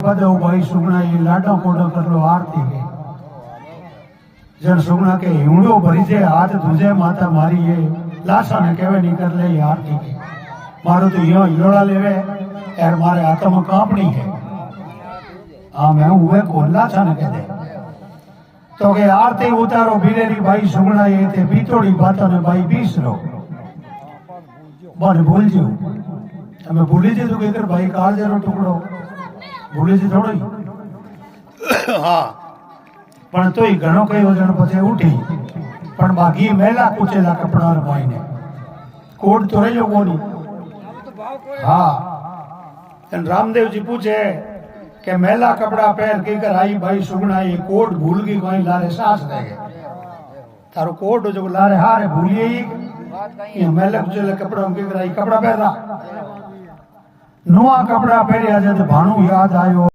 पदो भाई सुगना ये लाडो कोडो कर लो आरती के जन सुगना के हिमड़ो भरी जे हाथ तुझे माता मारी ये लाशा ने केवे नहीं कर ले आरती के मारो तो यो हिलोड़ा लेवे यार मारे हाथों में कांपनी है हाँ मैं हुए को लाशा ने कह दे तो के आरती उतारो बीरेरी भाई सुगना ये थे बीतोड़ी बातों ने भाई बीस रो बन भूल जो તમે ભૂલી જજો કે ભાઈ કાળજાનો ટુકડો ભૂલી જ થોડો હા પણ તોય ઘણો કઈ વજન પછી ઉઠી પણ બાકી મેલા કૂચેલા કપડા ભાઈને કોડ તો રહ્યો કોની હા અને રામદેવજી પૂછે કે મેલા કપડા પહેર કે કર आई भाई सुगना ये कोट भूल गई कोई लारे सास रह गए तारो कोट जो लारे हारे भूलिए ये मेला कूचेला कपड़ा के कर आई कपड़ा पहरा नुआ कपड़ा पहरिया जब भाणु याद आयो।